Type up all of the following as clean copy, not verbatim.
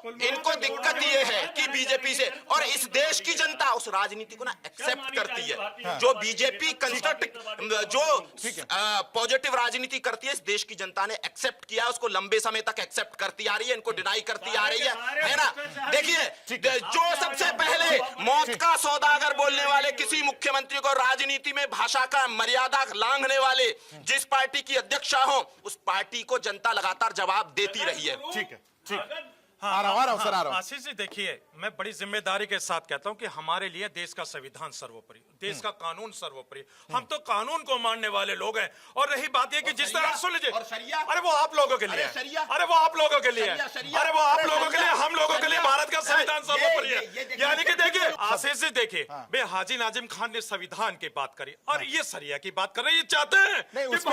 इनको दिक्कत ये है कि बीजेपी से, और इस देश की जनता उस राजनीति को ना एक्सेप्ट करती है। जो बीजेपी कंस्ट्रक्ट जो पॉजिटिव राजनीति करती है, इस देश की जनता ने एक्सेप्ट किया, उसको लंबे समय तक एक्सेप्ट करती आ रही है, इनको डिनाई करती आ रही है ना। देखिए, जो सबसे पहले मौत का सौदागर बोलने वाले किसी मुख्यमंत्री को, राजनीति में भाषा का मर्यादा लांघने वाले जिस पार्टी की अध्यक्षा हो, उस पार्टी को जनता लगातार जवाब देती रही है। ठीक है, ठीक है। हाँ, आ रहा हूं। आशीष जी, देखिए, मैं बड़ी जिम्मेदारी के साथ कहता हूं कि हमारे लिए देश का संविधान सर्वोपरि, देश का कानून सर्वोपरि। हम तो कानून को मानने वाले लोग हैं। और रही बात ये कि जिस तरह, सुन लीजिए, अरे वो आप लोगों के लिए, अरे वो आप लोगों के लिए, अरे वो आप लोगों के लिए, हम लोगों के लिए भारत का संविधान सर्वोपरि है। यानी कि देखिए आशीष जी, देखिए, बे हाजी नाजिम खान ने संविधान की बात करी और ये सरिया की बात कर रहे हैं। ये चाहते हैं उस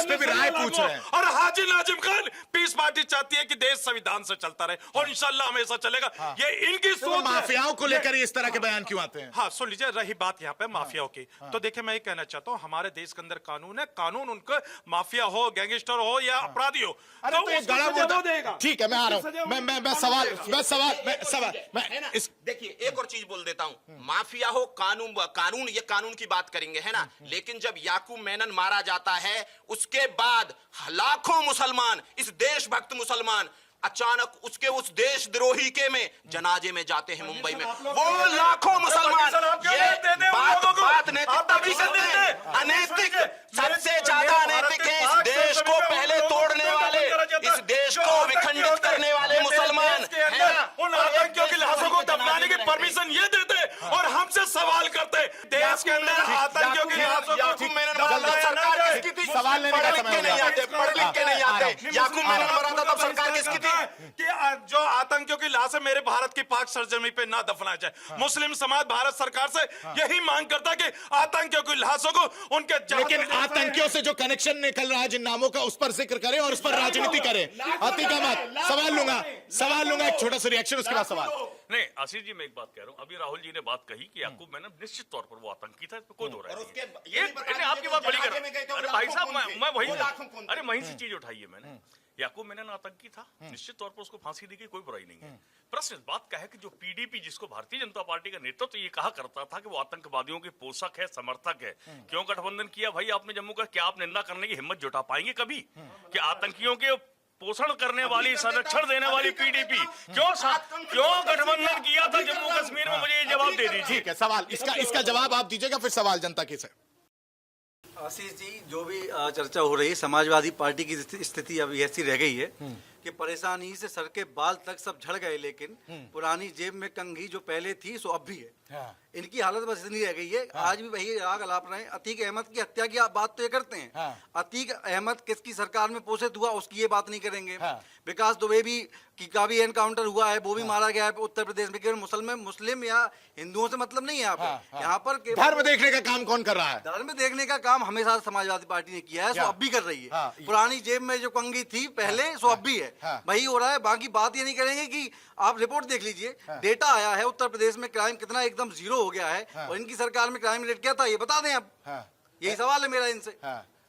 पे भी राय पूछ रहे हैं। और हाजी नाजिम खान पीस पार्टी चाहती है कि देश संविधान से चलता रहे और इंशाल्लाह हमेशा चलेगा। ये इनकी सोच। माफियाओं को लेकर इस तरह के बयान क्यों आते हैं? हाँ, सुन लीजिए, रही बात यहाँ पे माफियाओं की, तो देखिए, मैं ये कहना चाहता हूँ, हमारे देश के अंदर कानून है, कानून उनको माफिया हो, गैंगस्टर हो या अपराधी हो, तो देगा। ठीक है, मैं आ रहा हूँ। देखिए, एक और चीज बोल देता हूँ, माफिया हो, कानून, ये कानून की बात करेंगे, है ना। लेकिन जब याकूब मेनन मारा जाता है, उसके बाद लाखों मुसलमान, इस देशभक्त मुसलमान, अचानक उसके उस देशद्रोही के में जनाजे में जाते हैं मुंबई में। वो लाखों मुसलमान, ये बात नैतिकता की करते हैं, अनैतिक, सबसे ज्यादा अनैतिक है इस देश को पहले तोड़ने वाले, इस देश को विखंडित करने वाले मुसलमान, है ना। उन आतंकियों की लाशों को दफनाने की परमिशन ये देते और हमसे सवाल करते। देश के अंदर आतंकियों की लाशों को सरकार किसकी थी? सवाल लेने का पढ़ लिख के नहीं आते, पढ़ लिख के नहीं आते। याकूब मेनन मरा था तब सरकार किसकी थी? कि जो आतंकियों की लाशें मेरे भारत की पाक सरजमी पे ना दफनाया जाए। मुस्लिम समाज भारत सरकार से यही मांग करता है कि आतंकियों की लाशों को उनके, लेकिन आतंकियों से जो कनेक्शन निकल रहा है जिन नामों का, उस पर जिक्र करें और उस पर राजनीति करें। अतीक अहमद, सवाल लूंगा, एक छोटा सा रिएक्शन, उसके बाद सवाल। नहीं आशीष जी, मैं एक बात कह रहा हूँ, अभी राहुल जी ने बात कही कि याकूब मेनन निश्चित तौर पर वो आतंकी था, कोई दो रहा है। आपकी बात बड़ी कर, अरे भाई साहब, मैं वही, अरे वहीं से चीज उठाई है मैंने। याकूब मेनन आतंकी था, निश्चित तौर पर उसको फांसी दी गई, कोई बुराई नहीं है। प्रश्न इस बात का है कि जो पीडीपी, जिसको भारतीय जनता पार्टी का नेतृत्व तो ये कहा करता था कि वो आतंकवादियों के पोषक है, समर्थक है, क्यों गठबंधन किया भाई आपने जम्मू का? क्या आप निंदा करने की हिम्मत जुटा पाएंगे कभी कि आतंकियों के पोषण करने वाली, संरक्षण देने वाली पीडीपी क्यों गठबंधन किया था जम्मू कश्मीर में? मुझे ये जवाब दे दीजिए। ठीक है, सवाल इसका जवाब आप दीजिएगा, फिर सवाल जनता की से। आशीष जी, जो भी चर्चा हो रही है, समाजवादी पार्टी की स्थिति अब ऐसी रह गई है कि परेशानी से सर के बाल तक सब झड़ गए, लेकिन पुरानी जेब में कंघी जो पहले थी सो अब भी है। हाँ। इनकी हालत बस इतनी रह गई है। हाँ। आज भी वही राग अलाप रहे हैं। अतीक अहमद की हत्या की बात तो ये करते हैं। हाँ। अतीक अहमद किसकी सरकार में पोषित हुआ उसकी ये बात नहीं करेंगे। हाँ। विकास दुबे भी का भी एनकाउंटर हुआ है, वो भी मारा गया है उत्तर प्रदेश में। केवल मुस्लिम या हिंदुओं से मतलब नहीं है यहाँ पर। यहाँ पर धर्म देखने का काम कौन कर रहा है? धर्म देखने का काम हमेशा समाजवादी पार्टी ने किया है, सो अब भी कर रही है। पुरानी जेब में जो कंघी थी पहले, सो अब भी है, वही हो रहा है। बाकी बात ये नहीं करेंगे कि आप रिपोर्ट देख लीजिए, डेटा आया है उत्तर प्रदेश में क्राइम कितना एकदम जीरो हो गया है, और इनकी सरकार में क्राइम रेट क्या था ये बता दें आप। यही सवाल है मेरा इनसे।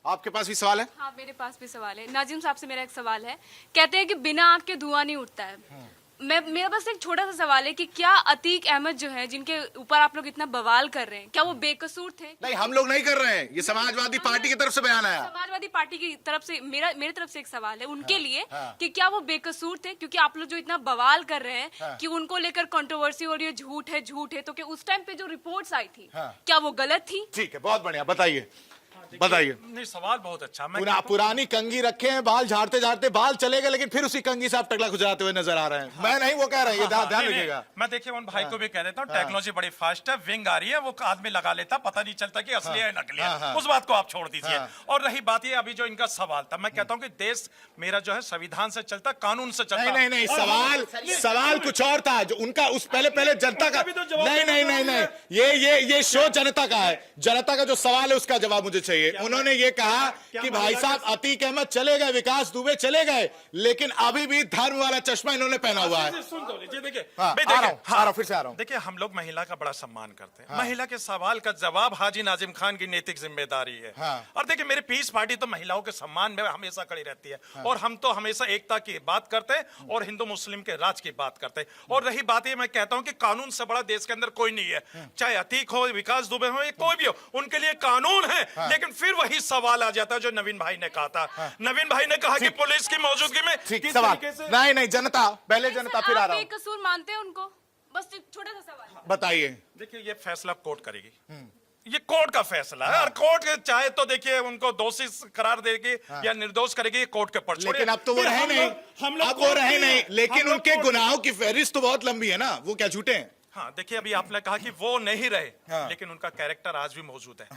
आपके पास भी सवाल है? हाँ, मेरे पास भी सवाल है। नाजिम साहब से मेरा एक सवाल है। कहते हैं कि बिना आग के धुआं नहीं उठता है। मेरा बस एक छोटा सा सवाल है कि क्या अतीक अहमद जो है, जिनके ऊपर आप लोग इतना बवाल कर रहे हैं, क्या वो बेकसूर थे? नहीं, हम लोग नहीं कर रहे हैं, ये समाजवादी पार्टी की तरफ से बयान आया। समाजवादी पार्टी की तरफ से मेरे तरफ से एक सवाल है उनके लिए कि क्या वो बेकसूर थे? क्योंकि आप लोग जो इतना बवाल कर रहे हैं कि उनको लेकर कंट्रोवर्सी और ये झूठ है, तो क्या उस टाइम पे जो रिपोर्ट्स आई थी क्या वो गलत थी? ठीक है, बहुत बढ़िया, बताइए। नहीं, सवाल बहुत अच्छा। पुरानी कंघी रखे हैं, बाल झाड़ते झाड़ते बाल चले गए, लेकिन फिर उसी कंघी से आप टकला खुजराते हुए नजर आ रहे हैं। मैं नहीं, वो कह रहे हैं, ध्यान रखिएगा। मैं देखिए उन भाई को भी कह देता हूँ, टेक्नोलॉजी बड़ी फास्ट है, विंग आ रही है, वो आदमी लगा लेता, पता नहीं चलता कि असली है नकली है। उस बात को आप छोड़ दीजिए। और रही बात ये, अभी जो इनका सवाल था, मैं कहता हूँ कि देश मेरा जो है संविधान से चलता, कानून से चलता। नहीं, सवाल कुछ और था जो उनका, उस पहले जनता का। नहीं, ये शो जनता का है, जनता का जो सवाल है उसका जवाब मुझे चाहिए। बताइए। उन्होंने ये कहा कि भाई साहब अतीक अहमद चले गए, विकास दुबे चले गए, लेकिन अभी भी धर्म वाला चश्मा इन्होंने पहना हुआ है। सुन तो लीजिए, देखिए हाँ, भाई, आ रहा देखिए, हूं, फिर से आ रहा हूं। देखिए हम लोग महिला का बड़ा सम्मान करते हैं। महिला के सवाल का जवाब हाजी नाजिम खान की नैतिक जिम्मेदारी है। और देखिए मेरी पीस पार्टी तो महिलाओं के सम्मान में हमेशा खड़ी रहती है, और हम तो हमेशा एकता की बात करते हैं और हिंदू मुस्लिम के राज की बात करते हैं। और रही बात ये, मैं कहता हूं कि कानून से बड़ा देश के अंदर कोई नहीं है, चाहे अतीक हो, विकास दुबे हो, कोई भी हो, उनके लिए कानून है। लेकिन फिर वही सवाल आ जाता है जो नवीन भाई ने कहा था। नवीन भाई ने कहा कि पुलिस की मौजूदगी में किस सवाल तरीके से, नहीं जनता, पहले जनता, फिर आ रहा हूं। बेकसूर मानते हैं उनको? बस एक छोटा सा सवाल बताइए। देखिए ये फैसला कोर्ट करेगी, ये कोर्ट का फैसला है। और कोर्ट चाहे तो देखिए उनको दोषी करार देगी या निर्दोष करेगी, ये कोर्ट के ऊपर छोड़िए। लेकिन अब तो वो रहे नहीं, अब वो रहे नहीं, लेकिन उनके गुनाहों की फहरिस्त तो बहुत लंबी है ना, वो क्या झूठे हैं? हाँ देखिए, अभी आपने कहा कि वो नहीं रहे, लेकिन उनका कैरेक्टर आज भी मौजूद है,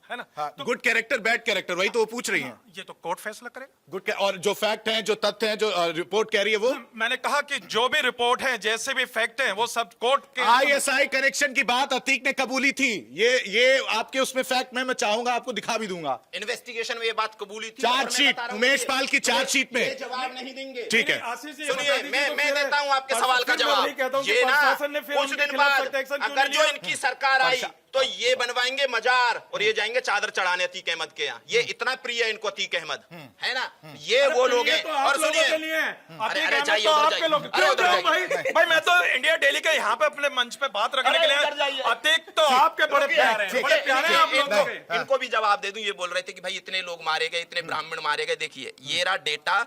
है ना? तो गुड कैरेक्टर, बैड कैरेक्टर, वही तो वो पूछ रही हैं। ये तो कोर्ट फैसला करे। गुड, और जो फैक्ट हैं, जो तथ्य हैं, जो रिपोर्ट कह रही है, वो मैंने कहा कि जो भी रिपोर्ट है, जैसे भी फैक्ट हैं, वो सब कोर्ट के। ISI कनेक्शन की बात अतीक ने कबूली थी, ये आपके उसमें फैक्ट मैं चाहूंगा आपको दिखा भी दूंगा। इन्वेस्टिगेशन में ये बात कबूली थी। चार्जशीट, उमेश पाल की चार्जशीट में जवाब नहीं देंगे। ठीक है, सुनिए, मैं देता हूं आपके सवाल का जवाब। ये ना कुछ दिन बाद अगर जो इनकी सरकार आई तो ये बनवाएंगे मजार और ये जाएंगे चादर चढ़ाने अतीक अहमद के यहाँ। ये इतना प्रिय है इनको अतीक अहमद, है ना? ये वो लोग हैं। और सुनिए, अरे अरे जाइए उधर जाइए, अरे उधर जाइए। भाई मैं तो इंडिया डेली के यहाँ पे अपने मंच पे बात रखने के लिए, अतीक तो आपके बड़े प्यारे हैं, बड़े प्यारे हैं आप लोगों के। इनको भी जवाब दे दूं। ये बोल रहे थे कि भाई इतने लोग मारे गए, इतने ब्राह्मण मारे गए। देखिए ये रहा डेटा,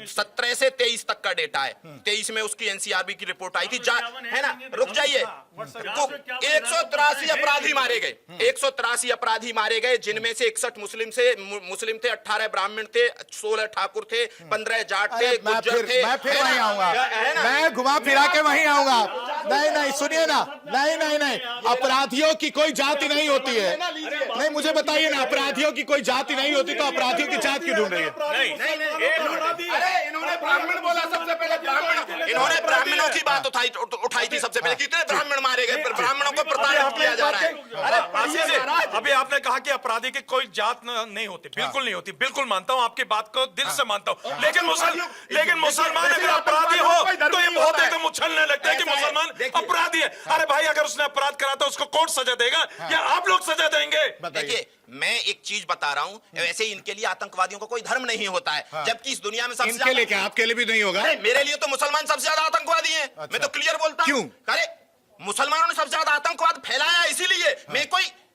17 से 23 तक का डेटा है। 23 में उसकी NCRB की रिपोर्ट आई थी, है ना? रुक जाइए। 183 अपराधी मारे गए, 183 अपराधी मारे गए, जिनमें से 61 मुस्लिम थे, 18 ब्राह्मण थे, 16 ठाकुर थे, 15 जाट थे, गुज्जर थे। मैं फिर वहीं आऊंगा, मैं घुमा फिरा के वहीं आऊंगा। नहीं सुनिए ना, नहीं, अपराधियों की कोई जाति नहीं होती है। नहीं, मुझे बताइए ना, अपराधियों की कोई जाति नहीं होती तो अपराधियों की जात क्यों ढूंढ रही है? अरे इन्होंने ब्राह्मण बोला सबसे पहले, इन्होंने ब्राह्मणों की बात उठाई थी सबसे पहले। कितने ब्राह्मण मारे गए, ब्राह्मणों को प्रताड़ित किया जा रहा है। अरे अभी आपने कहा कि अपराधी की कोई जात नहीं होती, बिल्कुल नहीं होती, बिल्कुल मानता हूं आपकी बात को, दिल से मानता हूं। लेकिन मुसलमान अगर अपराधी हो तो ये बहुत एकदम उछलने लगते हैं कि मुसलमान अपराधी है। अरे भाई, अगर उसने अपराध करा तो उसको कोर्ट सजा देगा या आप लोग सजा देंगे? देखिए मैं एक चीज बता रहा हूं, वैसे इनके लिए आतंकवादियों का कोई धर्म नहीं होता है, जबकि इस दुनिया में सबसे इनके लिए क्या, आपके लिए भी नहीं होगा? मेरे लिए तो मुसलमान सबसे ज्यादा आतंकवादी हैं। मैं तो क्लियर बोलता हूं। क्यों? अरे मुसलमानों ने सबसे ज्यादा आतंकवाद फैलाया, इसीलिए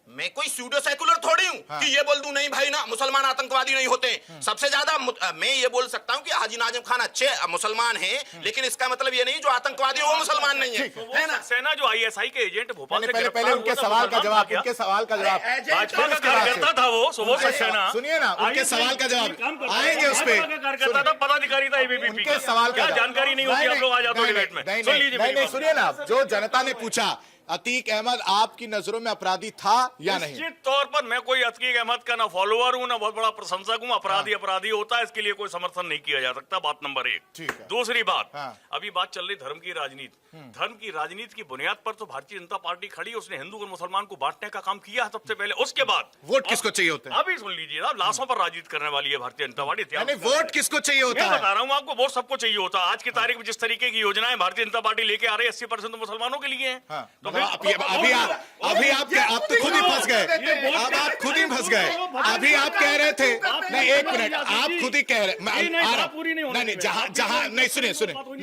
मैं कोई सूडो सेकुलर थोड़ी हूं कि ये बोल दूं नहीं भाई ना मुसलमान आतंकवादी नहीं होते। सबसे ज्यादा मैं ये बोल सकता हूं कि हाजी नाजिम खान अच्छे मुसलमान हैं, लेकिन इसका मतलब ये नहीं जो आतंकवादी वो मुसलमान नहीं है ना? सेना जो ISI के एजेंट भोपाल से पहले उनके सवाल का जवाब, उनके सवाल का जवाब। भाजपा का कार्यकर्ता था वो, सुबह सेना। सुनिए ना, उनके सवाल का जवाब आएंगे उस पे। कार्यकर्ता था, पदाधिकारी था ABVP। उनके सवाल का जानकारी नहीं होती, आप लोग आ जाते हो डिबेट में। सुन लीजिए, नहीं, सुनिए ना, जो जनता ने पूछा अतीक अहमद आपकी नजरों में अपराधी था या नहीं? निश्चित तौर पर मैं कोई अतीक अहमद का ना फॉलोअर हूं ना बहुत बड़ा प्रशंसक हूं। अपराधी होता है, इसके लिए कोई समर्थन नहीं किया जा सकता। बात नंबर 1। ठीक है। दूसरी बात, हाँ। अभी बात चल रही धर्म की राजनीति। धर्म की राजनीति की बुनियाद पर तो भारतीय जनता पार्टी खड़ी, उसने हिंदू और मुसलमान को बांटने का काम किया सबसे पहले। उसके बाद वोट किसको चाहिए होता है? अभी सुन लीजिए ना, लाशों पर राजनीति करने वाली है भारतीय जनता पार्टी। वोट किसको चाहिए होता मैं है? बता रहा हूँ आपको, वोट सबको चाहिए होता है। आज की तारीख में जिस तरीके की योजनाएं भारतीय जनता पार्टी लेके आ रही है, 80% मुसलमानों के लिए है। तो अभी आप तो खुद ही फंस गए। अब आप खुद ही फंस गए। अभी आप कह रहे थे, नहीं 1 मिनट, आप खुद ही कह रहे, नहीं जहां नहीं, सुनिए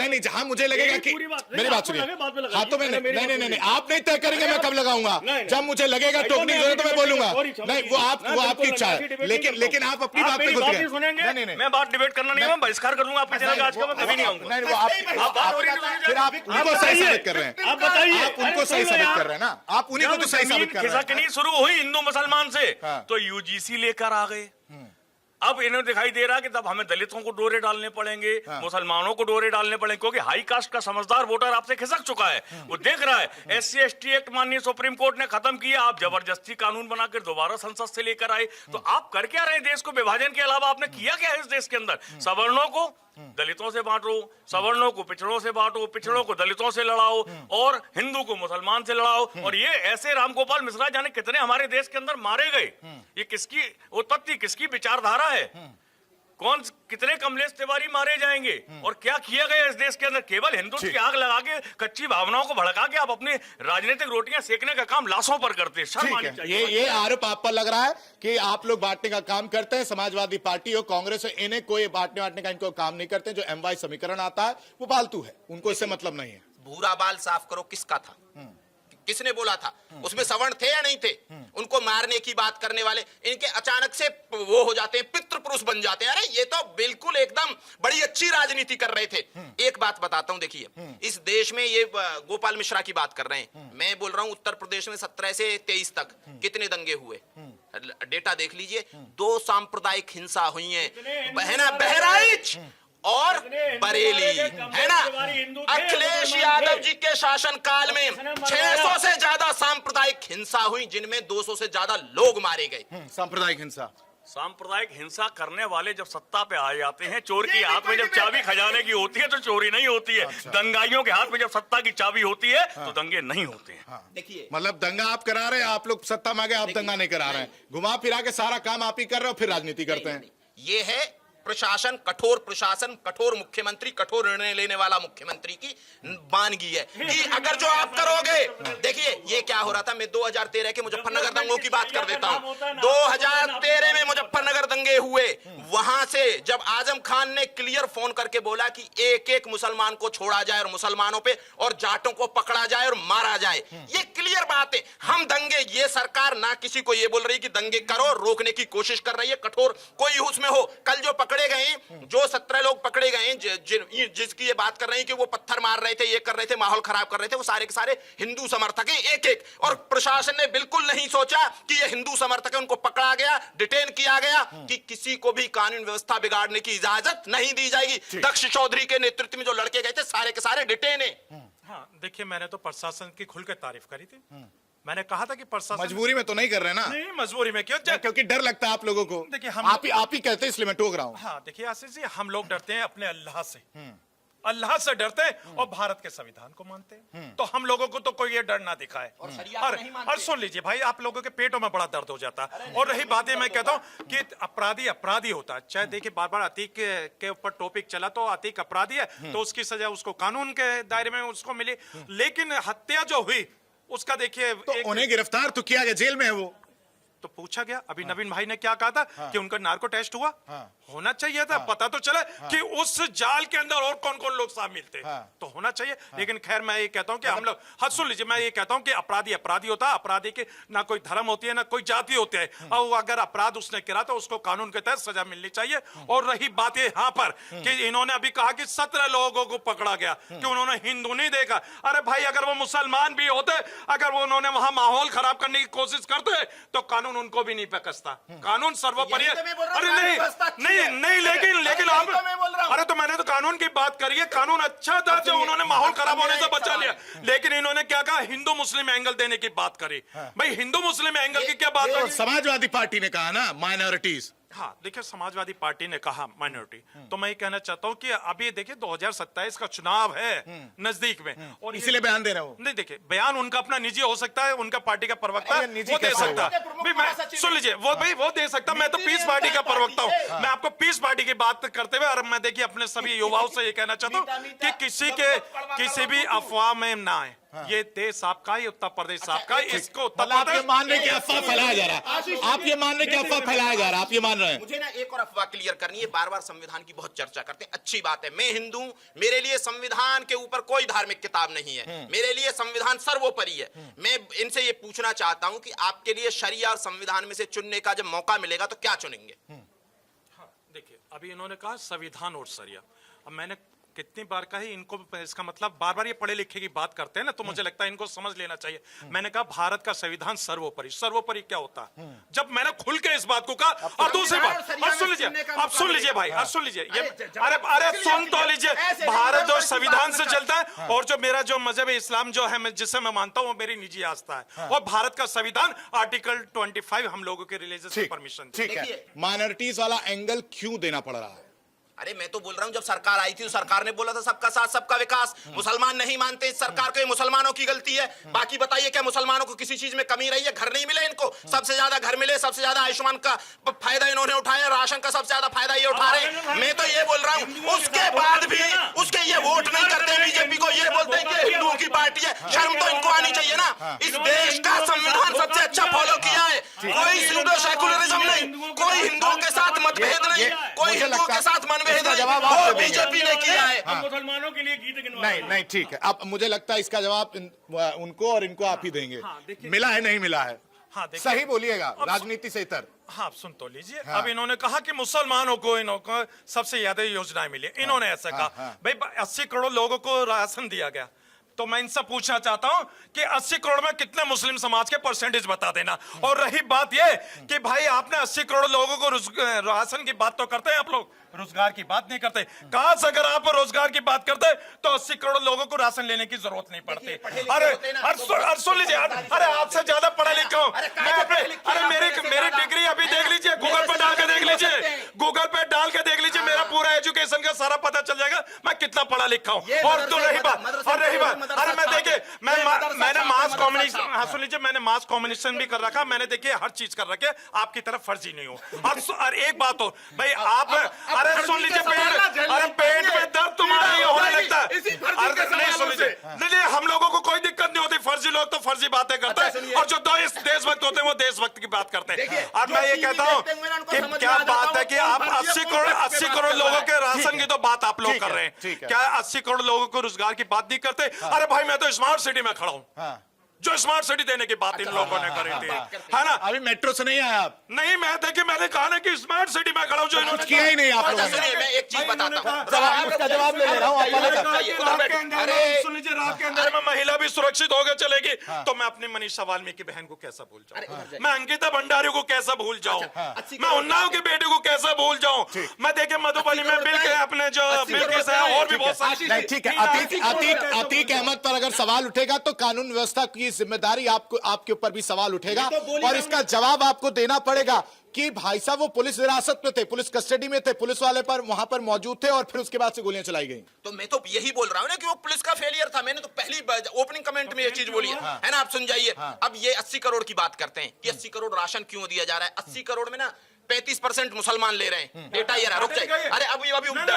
नहीं, जहां मुझे लगेगा कि मेरी बात सुनिए। हाँ तो मैं नहीं, आप नहीं तय करेंगे मैं कब लगाऊंगा। जब मुझे लगेगा टोकने की जरूरत तो मैं बोलूंगा। नहीं, वो आपकी इच्छा है, लेकिन आप अपनी बात पे खुद गए। नहीं, मैं बात डिबेट करना नहीं, मैं बहिष्कार कर दूंगा आपके चैनल का। आज का मैं कभी नहीं आऊंगा। नहीं, वो फिर आप उनको सही साबित कर रहे हैं। आप बताइए, आप उनको सही साबित कर रहे हैं ना, आप उन्हीं को तो सही साबित कर रहे हैं। खिसकनी शुरू हुई हिंदू मुसलमान से, हाँ। तो UGC लेकर आ गए। अब इन्हें दिखाई दे रहा है कि तब हमें दलितों को डोरे डालने पड़ेंगे, मुसलमानों को डोरे डालने पड़ेंगे, क्योंकि हाई कास्ट का समझदार वोटर आपसे खिसक चुका है। वो देख रहा है SC/ST एक्ट माननीय सुप्रीम कोर्ट ने खत्म किया, आप जबरदस्ती कानून बनाकर दोबारा संसद से लेकर आए। तो आप कर क्या रहे? देश को विभाजन के अलावा आपने किया क्या है इस देश के अंदर? सवर्णों को दलितों से बांटो, सवर्णों को पिछड़ों से बांटो, पिछड़ों को दलितों से लड़ाओ और हिंदू को मुसलमान से लड़ाओ। और ये ऐसे रामगोपाल मिश्रा जाने कितने हमारे देश के अंदर मारे गए, ये किसकी उत्पत्ति, किसकी विचारधारा है? कौन कितने कमलेश तिवारी मारे जाएंगे और क्या किया गया इस देश के अंदर? केवल हिंदुत्व की आग लगा के, कच्ची भावनाओं को भड़का के आप अपनी राजनीतिक रोटियां सेकने का काम लाशों पर करते हैं। शर्म आनी चाहिए। ये आरोप आप पर लग रहा है कि आप लोग बांटने का काम करते हैं। समाजवादी पार्टी और कांग्रेस इन्हें कोई बांटने का इनको काम नहीं करते। जो MY समीकरण आता है वो फालतू है, उनको इससे मतलब नहीं है। भूरा बाल साफ करो किसका था? किसने बोला था? उसमें सवर्ण थे या नहीं थे? उनको मारने की बात करने वाले इनके अचानक से वो हो जाते हैं, पितृपुरुष बन जाते हैं। अरे ये तो बिल्कुल एकदम बड़ी अच्छी राजनीति कर रहे थे। एक बात बताता हूं, देखिए इस देश में ये गोपाल मिश्रा की बात कर रहे हैं, मैं बोल रहा हूं उत्तर प्रदेश में 17 से 23 तक कितने दंगे हुए? डेटा देख लीजिए। 2 सांप्रदायिक हिंसा हुई है, बहराइच और बरेली, है ना? अखिलेश यादव जी के शासनकाल में 600 से ज्यादा सांप्रदायिक हिंसा हुई, जिनमें 200 से ज्यादा लोग मारे गए। सांप्रदायिक हिंसा, सांप्रदायिक हिंसा करने वाले जब सत्ता पे आ जाते हैं, चोर के हाथ में जब चाबी खजाने की होती है तो चोरी नहीं होती है। दंगाइयों के हाथ में जब सत्ता की चाबी होती है तो दंगे नहीं होते हैं। देखिए मतलब दंगा आप करा रहे हैं, आप लोग सत्ता मांगे, आप दंगा नहीं करा रहे हैं। घुमा फिरा के सारा काम आप ही कर रहे हो, फिर राजनीति करते हैं। ये है प्रशासन, कठोर मुख्यमंत्री, कठोर निर्णय लेने वाला मुख्यमंत्री की वानगी है कि अगर जो आप करोगे। देखिए ये क्या हो रहा था, मैं 2013 के मुजफ्फरनगर दंगों की बात कर देता हूं। 2013 में मुजफ्फरनगर दंगे हुए, वहां से जब आजम खान ने क्लियर फोन करके बोला कि एक एक मुसलमान को छोड़ा जाए और मुसलमानों पे और जाटों को पकड़ा जाए और मारा जाए, ये क्लियर बात है। हम दंगे, ये सरकार ना किसी को ये बोल रही कि दंगे करो, रोकने की कोशिश कर रही है, कठोर कोई उसमें हो। कल जो पकड़े गए, जो 17 लोग पकड़े गए, जिसकी ये बात कर रहे हैं कि वो पत्थर मार रहे थे, ये कर रहे थे, माहौल खराब कर रहे थे, वो सारे के सारे हिंदू समर्थक हैं, एक एक। और प्रशासन ने बिल्कुल नहीं सोचा कि ये हिंदू समर्थक है, उनको पकड़ा गया, डिटेन किया गया कि किसी को भी कानून व्यवस्था बिगाड़ने की इजाजत नहीं दी जाएगी। दक्ष चौधरी के नेतृत्व में जो लड़के गए थे, सारे के सारे डिटेन है। हाँ, देखिए मैंने तो प्रशासन की खुल के तारीफ करी थी। मैंने कहा था कि प्रशासन मजबूरी में तो नहीं कर रहे ना? नहीं, मजबूरी में क्यों? क्योंकि डर लगता है आप लोगों को। देखिए आप ही कहते हैं, इसलिए मैं टोक रहा हूं। हाँ, देखिए आशीष जी, हम लोग डरते हैं अपने अल्लाह से। अल्लाह से डरते हैं और भारत के संविधान को मानते हैं। तो हम लोगों को तो कोई ये डर ना दिखाए। और सुन लीजिए भाई, आप लोगों के पेटों में बड़ा दर्द हो जाता है। और रही बात ये, मैं कहता हूँ कि अपराधी होता है। चाहे देखिए बार बार अतीक के ऊपर टॉपिक चला, तो अतीक अपराधी है तो उसकी सजा उसको कानून के दायरे में उसको मिली। लेकिन हत्या जो हुई उसका देखिए, तो उन्हें गिरफ्तार तो किया गया, जेल में है वो, तो पूछा गया। अभी नवीन भाई ने क्या कहा था कि उनका नार्को टेस्ट हुआ, होना चाहिए था, पता तो चला कि उस जाल के अंदर और कौन कौन लोग शामिल थे, तो होना चाहिए। लेकिन खैर मैं ये कहता हूं कि हम लोग, हाँ सुन लीजिए, मैं ये कहता हूं कि अपराधी होता है। अपराधी की ना कोई धर्म होती है ना कोई जाति होती है, और अगर अपराध उसने करा तो उसको कानून के तहत सजा मिलनी चाहिए। और रही बात यहाँ पर कि इन्होंने अभी कहा कि 17 लोगों को पकड़ा गया कि उन्होंने हिंदू नहीं देखा। अरे भाई, अगर वो मुसलमान भी होते, अगर वो उन्होंने वहां माहौल खराब करने की कोशिश करते तो कानून उनको भी नहीं पकड़ता। कानून सर्वोपरि है। अरे नहीं, लेकिन आप, अरे तो मैंने तो कानून की बात करी है। कानून अच्छा था जो उन्होंने माहौल खराब होने से बचा लिया। लेकिन इन्होंने क्या कहा, हिंदू मुस्लिम एंगल देने की बात करी। भाई हिंदू मुस्लिम एंगल की क्या बात करी? समाजवादी पार्टी ने कहा ना माइनॉरिटीज। हाँ, देखिए समाजवादी पार्टी ने कहा माइनॉरिटी, तो मैं ये कहना चाहता हूँ कि अभी देखिए 2027 का चुनाव है नजदीक में, और इसीलिए बयान दे रहा हूँ। नहीं, देखिए बयान उनका अपना निजी हो सकता है, उनका पार्टी का प्रवक्ता वो दे सकता है। सुन लीजिए, वो दे सकता। मैं तो पीस पार्टी का प्रवक्ता हूँ। मैं आपको पीस पार्टी की बात करते हुए, और मैं देखिए अपने सभी युवाओं से ये कहना चाहता हूँ कि किसी भी अफवाह में ना आए। ये देश आपका ही, उत्तर प्रदेश आपका ही, इसको आप ये मान रहे कि अफवाह फैलाया जा रहा है, आप ये मान रहे कि अफवाह फैलाया जा रहा है, आप ये मान रहे हैं। मुझे ना एक और अफवाह क्लियर करनी है। बार बार संविधान की बहुत चर्चा करते हैं, अच्छी बात है। मैं हिंदू, मेरे लिए संविधान के ऊपर कोई धार्मिक किताब नहीं है, मेरे लिए संविधान सर्वोपरि है। मैं इनसे ये पूछना चाहता हूं कि आपके लिए शरिया और संविधान में से चुनने का जब मौका मिलेगा तो क्या चुनेंगे? देखिए अभी इन्होंने कहा संविधान और शरिया। अब मैंने कितनी बार कही, इनको इसका मतलब बार बार ये पढ़े लिखे की बात करते हैं ना, तो मुझे लगता है इनको समझ लेना चाहिए। मैंने कहा भारत का संविधान सर्वोपरि क्या होता है। जब मैंने खुल के इस बात को कहा, और दूसरी बात, और सुन लीजिए, अब सुन लीजिए भाई, अब सुन लीजिए, अरे सुन तो लीजिए। भारत जो संविधान से चलता है, और जो मेरा जो मजहब इस्लाम जो है, जिसे मैं मानता हूँ, वो मेरी निजी आस्था है। और भारत का संविधान आर्टिकल 25 हम लोगों के रिलीजियस परमिशन। ठीक है, माइनॉरिटीज वाला एंगल क्यों देना पड़ रहा है? अरे मैं तो बोल रहा हूँ जब सरकार आई थी तो सरकार ने बोला था सबका साथ सबका विकास। मुसलमान नहीं मानते इस सरकार को, ये मुसलमानों की गलती है। बाकी बताइए क्या मुसलमानों को किसी चीज में कमी रही है? घर नहीं मिले इनको? सबसे ज्यादा घर मिले, सबसे ज्यादा आयुष्मान का फायदा इन्होंने उठाया, राशन का सबसे ज्यादा फायदा ये उठा रहे। मैं तो ये बोल रहा हूँ उसके बाद भी उसके ये वोट नहीं करते बीजेपी को, ये बोलते हैं कि हिंदुओं की पार्टी है। शर्म तो इनको आनी चाहिए ना। इस देश का संविधान सबसे अच्छा फॉलो किया है, कोई सूडो सेकुलरिज्म नहीं, कोई हिंदुओं के साथ मतभेद नहीं, कोई हिंदुओं के साथ मनभेद नहीं, वो बीजेपी ने किया है। हम मुसलमानों के लिए गीत नहीं नहीं ठीक है, अब मुझे लगता है इसका जवाब उनको और इनको आप ही देंगे। मिला है नहीं मिला है? हाँ, देखिए, सही बोलिएगा, राजनीति से इतर। हाँ, आप सुन तो लीजिए। अब इन्होंने कहा कि मुसलमानों को इनको सबसे ज्यादा योजनाएं मिली। इन्होंने ऐसा कहा भाई 80 करोड़ लोगों को राशन दिया गया। तो मैं इनसे पूछना चाहता हूं कि 80 करोड़ में कितने मुस्लिम समाज के परसेंटेज बता देना। और रही बात यह कि भाई आपने 80 करोड़ लोगों को राशन की बात तो करते हैं आप लोग, रोजगार की बात नहीं करते। काश अगर आप रोजगार की बात करते तो 80 करोड़ लोगों को राशन लेने की जरूरत नहीं पड़ती। अरे सुन लीजिए, अरे आपसे ज्यादा पढ़ा लिखा हूं। अरे मेरी डिग्री अभी देख लीजिए, गूगल पे डाल के देख लीजिए, गूगल पे डाल के देख लीजिए, मेरा पूरा एजुकेशन का सारा पता चल जाएगा मैं कितना पढ़ा लिखा हूं। और तो रही बात, अरे मैं देखिए मैंने मास कम्युनिकेशन, हाँ सुन लीजिए, मैंने मास कम्युनिकेशन भी कर रखा, मैंने देखिए हर चीज कर रखे, आपकी तरफ फर्जी नहीं हूं। और एक बात हो भाई, आप अरे सुन लीजिए, पेट में दर्द तुम्हारा ये होने लगता है। नहीं सुन लीजिए, नहीं हम लोगों को कोई दिक्कत नहीं होती, फर्जी लोग तो फर्जी बातें करते हैं और जो देशभक्त होते हैं वो देशभक्त की बात करते हैं। और मैं ये कहता हूँ कि क्या बात है कि आप 80 करोड़ लोगों के राशन की तो बात आप लोग कर रहे हैं, क्या 80 करोड़ लोगों को रोजगार की बात नहीं करते? अरे भाई मैं तो स्मार्ट सिटी में खड़ा हूँ, जो स्मार्ट सिटी देने की बात इन लोगों ने करी थी, है ना? अभी मेट्रो से नहीं आया आप? नहीं, मैं देखिए मैंने कहा ना कि स्मार्ट सिटी में खड़ा हूं, जो इन्होंने किया ही नहीं आप लोगों ने। सुनिए मैं एक चीज बताता हूँ, उसका जवाब ले रहा हूँ। सुन लीजिए, रात के अंदर में महिला भी सुरक्षित होकर चलेगी तो मैं अपनी मनीषा वाल्मीकि बहन को कैसा भूल जाऊं, मैं अंकिता भंडारी को कैसा भूल जाऊं, मैं उन्नाव के बेटे को कैसा भूल जाऊं, मैं देखिए मधुबनी में बिल के अपने जो बिल्किस है और भी बहुत सारी। ठीक है, अतीक अहमद पर अगर सवाल उठेगा तो कानून व्यवस्था की जिम्मेदारी आपके ऊपर भी सवाल उठेगा और इसका जवाब आपको देना पड़ेगा कि भाई साहब वो पुलिस हिरासत में थे, पुलिस कस्टडी में थे, पुलिस वाले पर वहां पर मौजूद थे और फिर उसके बाद से गोलियां चलाई गई। तो मैं तो यही बोल रहा हूँ ना कि वो पुलिस का फेलियर था। मैंने तो पहली ओपनिंग कमेंट में ये चीज बोली है ना? आप सुन जाइए। अब ये 80 करोड़ की बात करते हैं कि 80 करोड़ राशन क्यों दिया जा रहा है? 80 करोड़ में ना 35% मुसलमान ले रहे हैं। डेटा ये रहा, रुक जाइए, अरे अभी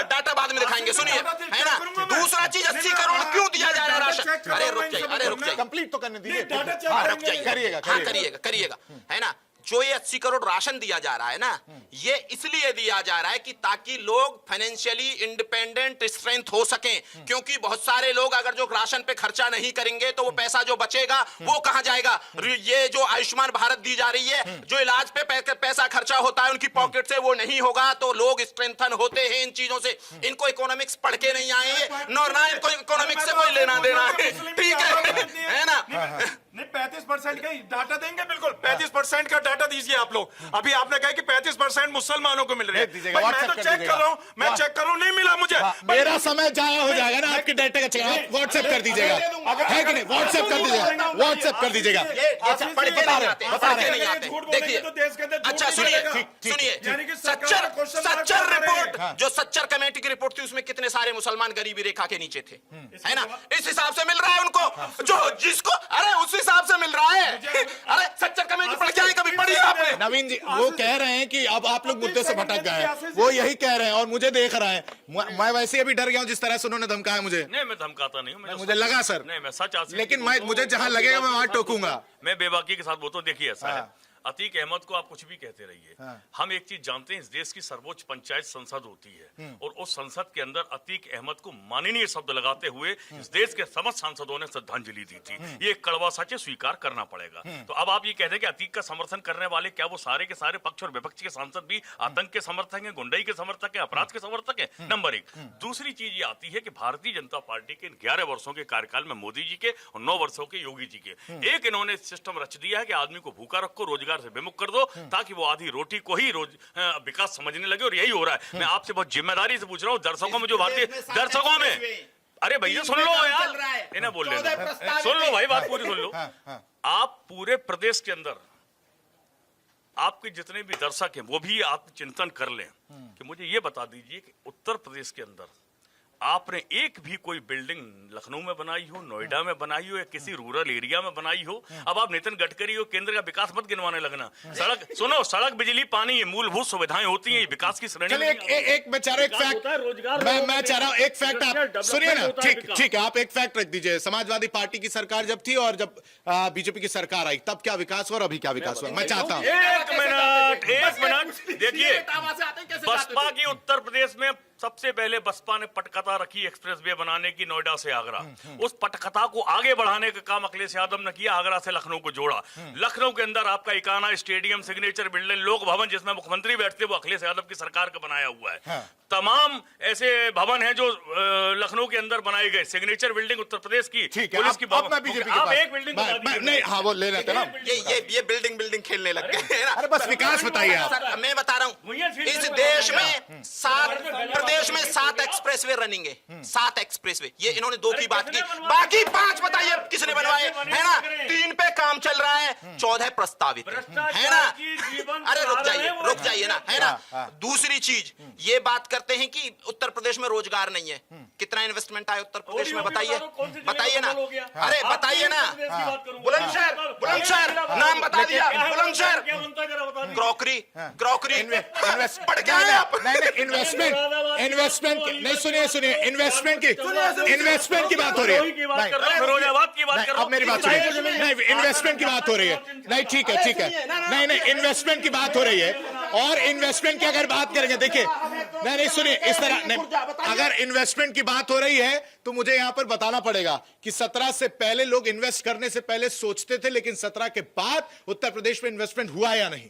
डाटा बाद में दिखाएंगे, सुनिए, है ना? दूसरा चीज 80 करोड़ क्यों दिया जा रहा है राशन? अरे रुक जाइए, कंप्लीट तो करने दीजिए। रुक जाइए, करिएगा, है ना? जो ये 80 करोड़ राशन दिया जा रहा है ना, ये इसलिए दिया जा रहा है कि ताकि लोग फाइनेंशियली इंडिपेंडेंट स्ट्रेंथ हो सकें, क्योंकि बहुत सारे लोग अगर जो राशन पे खर्चा नहीं करेंगे तो वो पैसा जो बचेगा वो कहां जाएगा? ये जो आयुष्मान भारत दी जा रही है, जो इलाज पे पैसा खर्चा होता है उनकी पॉकेट से, वो नहीं होगा तो लोग स्ट्रेंथन होते हैं इन चीजों से। इनको इकोनॉमिक्स पढ़ के नहीं आए हैं, ना इनको इकोनॉमिक्स से कोई लेना देना है, ठीक है ना? नहीं 35% का डाटा देंगे, बिल्कुल 35% का डाटा दीजिए आप लोग। अभी आपने कहा कि 35% मुसलमानों को मिल रहे हैं, मैं तो चेक कर रहा हूँ, नहीं मिला मुझे। मेरा समय जाया हो जाएगा ना आपके डाटा का चेक, आप व्हाट्सएप कर दीजिएगा, है कि नहीं? व्हाट्सएप कर दीजिएगा, व्हाट्सएप कर दीजिएगा। पढ़ के नहीं आते, देखिए। अच्छा सुनिए, सच्चर रिपोर्ट, जो सच्चर कमेटी की रिपोर्ट थी उसमें कितने सारे मुसलमान गरीबी रेखा के नीचे थे, है ना? इस हिसाब से मिल रहा है उनको, जो जिसको अरे उस हिसाब से मिल रहा है। अरे सच्चर कमेटी पढ़ के कभी पढ़ी आपने? नवीन जी वो कह रहे हैं कि अब आप लोग मुद्दे से भटक गए हैं, वो यही कह रहे हैं और मुझे देख रहा है। मैं वैसे अभी डर गया हूँ जिस तरह से उन्होंने धमकाया मुझे। नहीं मैं धमकाता नहीं हूँ, मुझे लगा सर, नहीं मैं सच, लेकिन मुझे जहां लगेगा मैं वहां टोकूंगा। मैं बेबाकी के साथ बोलता हूँ। देखिए ऐसा है, अतीक अहमद को आप कुछ भी कहते रहिए, हम एक चीज जानते हैं, इस देश की सर्वोच्च पंचायत संसद होती है और उस संसद के अंदर अतीक अहमद को माननीय शब्द लगाते हुए इस देश के समस्त सांसदों ने श्रद्धांजलि दी थी। ये एक कड़वा सच है, स्वीकार करना पड़ेगा। तो अब आप ये कहते हैं कि अतीक का समर्थन करने वाले क्या वो सारे के सारे पक्ष और विपक्ष के सांसद भी आतंक के समर्थक हैं, गुंडाई के समर्थक हैं, अपराध के समर्थक हैं? नंबर एक। दूसरी चीज ये आती है कि भारतीय जनता पार्टी के 11 वर्षों के कार्यकाल में मोदी जी के और 9 वर्षों के योगी जी के एक इन्होंने सिस्टम रच दिया है कि आदमी को भूखा रखो, रोजगार से विमुख कर दो, ताकि वो आधी रोटी को ही विकास समझने लगे। और यही हो रहा है। मैं आपसे बहुत जिम्मेदारी से पूछ रहा हूँ, दर्शकों में जो भारतीय दर्शकों में, अरे भैया सुन लो यार, इन्हें बोल लेना, सुन लो भाई, बात पूरी सुन लो। आप पूरे प्रदेश के अंदर आपके जितने भी दर्शक हैं वो भी आत्मचिंतन कर लें कि मुझे ये बता दीजिए कि उत्तर प्रदेश के अंदर आपने एक भी कोई बिल्डिंग लखनऊ में बनाई हो, नोएडा में बनाई हो या किसी रूरल एरिया में बनाई हो। अब आप नितिन गडकरी हो, केंद्र का विकास मत गिनवाने लगना। सड़क सुनो, सड़क, बिजली, पानी, ये मूलभूत सुविधाएं होती हैं, ये विकास की श्रेणी में। एक मैं चाह रहा हूं, एक फैक्ट मैं चाह रहा हूं, एक फैक्ट आप सुनिए ना। ठीक है, आप एक फैक्ट रख दीजिए। समाजवादी पार्टी की सरकार जब थी और जब बीजेपी की सरकार आई, तब क्या विकास हुआ और अभी क्या विकास हुआ, मैं चाहता हूं। एक मिनट देखिए, बसपा की उत्तर प्रदेश में सबसे पहले बसपा ने पटकथा रखी एक्सप्रेसवे बनाने की, नोएडा से आगरा। उस पटकथा को आगे बढ़ाने का काम अखिलेश यादव ने किया, आगरा से लखनऊ को जोड़ा। लखनऊ के अंदर आपका इकाना स्टेडियम, सिग्नेचर बिल्डिंग, लोक भवन जिसमें मुख्यमंत्री बैठते, वो अखिलेश यादव की सरकार का बनाया हुआ है। तमाम ऐसे भवन हैं जो लखनऊ के अंदर बनाए गए। सिग्नेचर बिल्डिंग उत्तर प्रदेश की, पुलिस की। आप एक बिल्डिंग नहीं, हाँ वो ले लेते ना, ये बिल्डिंग खेलने लग गए। अरे बस विकास बताइए आप। मैं बता रहा हूँ, इस देश में 7 एक्सप्रेसवे रनिंग है, 7 एक्सप्रेसवे। ये इन्होंने 2 की बात की, बाकी 5 बताइए किसने बनवाए, है ना? 3 पे काम चल रहा है, 14 प्रस्तावित है ना? अरे रुक जाइए ना, है ना? दूसरी चीज, ये बात करते हैं कि उत्तर प्रदेश में रोजगार नहीं है। कितना इन्वेस्टमेंट आया उत्तर प्रदेश में, बताइए ना। अरे बताइए ना। बुलंदशहर नाम बता दिया, बुलंदशहर। क्रॉकरी पढ़ के आए आप? नहीं, इन्वेस्टमेंट नहीं, सुनिए, इन्वेस्टमेंट की बात हो रही है। अब मेरी बात सुनिए, नहीं इन्वेस्टमेंट की बात हो रही है। नहीं ठीक है, नहीं इन्वेस्टमेंट की बात हो रही है। और इन्वेस्टमेंट की अगर बात करेंगे, देखिए, नहीं सुनिए, इस तरह नहीं, अगर इन्वेस्टमेंट की बात हो रही है तो मुझे यहां पर बताना पड़ेगा कि 17 से पहले लोग इन्वेस्ट करने से पहले सोचते थे, लेकिन 17 के बाद उत्तर प्रदेश में इन्वेस्टमेंट हुआ या नहीं।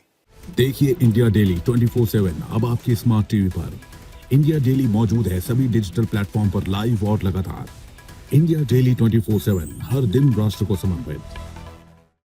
देखिए इंडिया डेली 24/7 अब आपकी स्मार्ट टीवी पर। इंडिया डेली मौजूद है सभी डिजिटल प्लेटफॉर्म पर लाइव और लगातार। इंडिया डेली 24/7 हर दिन राष्ट्र को समर्पित।